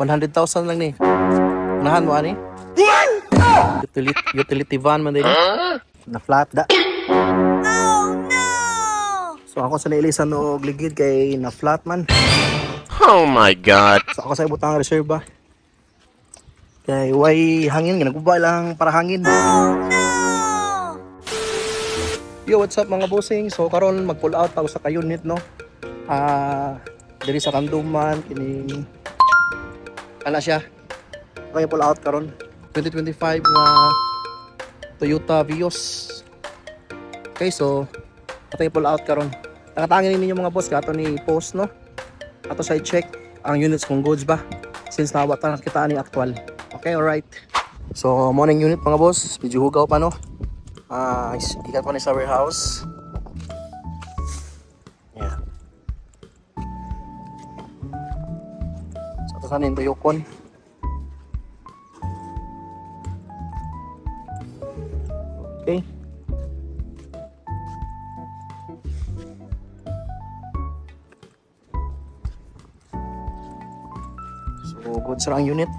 100,000 lang ni. Unahan mo ani? Utility van man din. Na flat da. Oh no! So ako sa nailisan no og ligid kay na flat man. Oh my God. So ako sa ibutang reserba. Kay way hangin ginagubay lang para hangin. Oh no! Yo, what's up mga bossing? So karon mag-pull out ako sa ka-unit no. Diri sa Kanduman kini ana siya. Okay, pull out karon. 2025 nga Toyota Vios. Okay, so atay pull out karon. Nakatangin ninyo mga boss kato ni post no. Ato side check ang units kung goods ba since nawa ta nakita ni actual. Okay, alright. So morning unit mga boss, medyo hugaw pa no. Ikat pa ni sa warehouse. Yeah. So ito sana yung tuyokon. Okay. So good sa ang unit.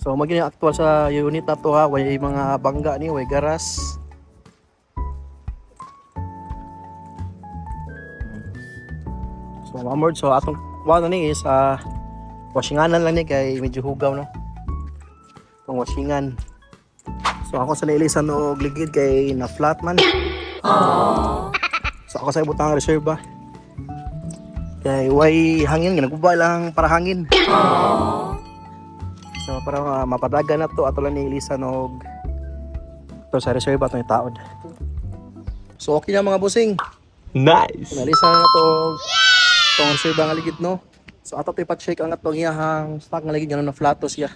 So maging actual sa unit na to ha, way mga bangga ni, way garas. So mamord, so atong wala ni is washinganan lang ni kay medyo hugaw no. Itong washingan. So ako sa nailisan no og ligid kay na flat man. So ako sa ibutang reserba. Kay way hangin ginagubay lang para hangin. So para mapadagan na to ato lang ni Elisa og to sa reserva to ni taod. So okay na mga bossing. Nice. Nalisa na to tong reserva nga ligid no. So ato to ipa-check ang atong iyahang stock nga ligid nga na flat to siya.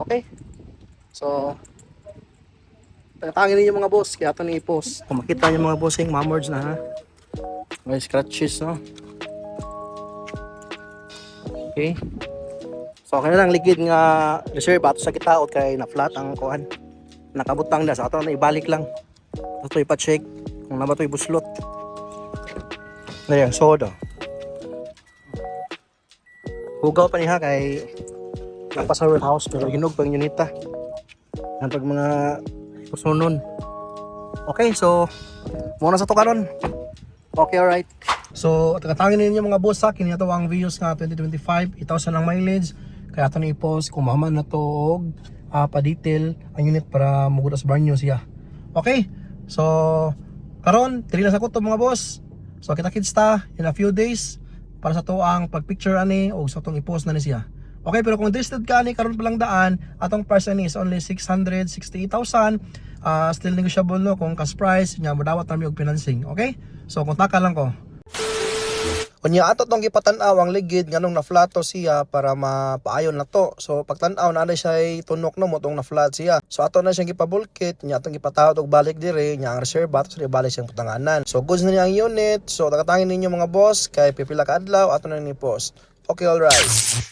Okay? So tangin ninyo mga boss kaya ato ni i-post. Kung makita niyo mga bossing, mamords na ha. May scratches no. Okay. So okay na lang ligid nga reserve ato sa kitaot kay na flat ang kuan. Nakabutang na sa ato na ibalik lang. Ato ipa-check kung na ba to ibuslot. Ayan, soda. Hugaw pa niya kay napasa warehouse pero hinog pang unita. Ang pag mga pusunon. Okay, so muna sa to karon. Okay, alright. So, tagatangin ninyo mga boss sa kini ato ang Vios nga 2025, 1,000 ang mileage. Kaya ato ni i-post kung maman na to og pa-detail ang unit para mugudas brand new siya. Okay? So, karon dili na sa kuto mga boss. So, kita-kits ta in a few days para sa to ang pag-picture ani og sa tong i-post na ni siya. Okay, pero kung interested ka ni karon pa lang daan, atong price ani is only 668,000. Still negotiable no kung cash price nya modawat nami og financing. Okay? So, kontak lang ko. Unya ato tong gipatan-aw ang ligid nganong na flat to siya para mapaayon na to. So pagtan-aw na siya tunok no mo tong na flat siya. So ato na siyang gipabulkit, nya atong gipatawad og balik dire nya ang reserva to sa balik siyang putanganan. So goods na niya ang unit. So tagatangin ninyo mga boss kay pipila ka adlaw ato na ni post. Okay, all right.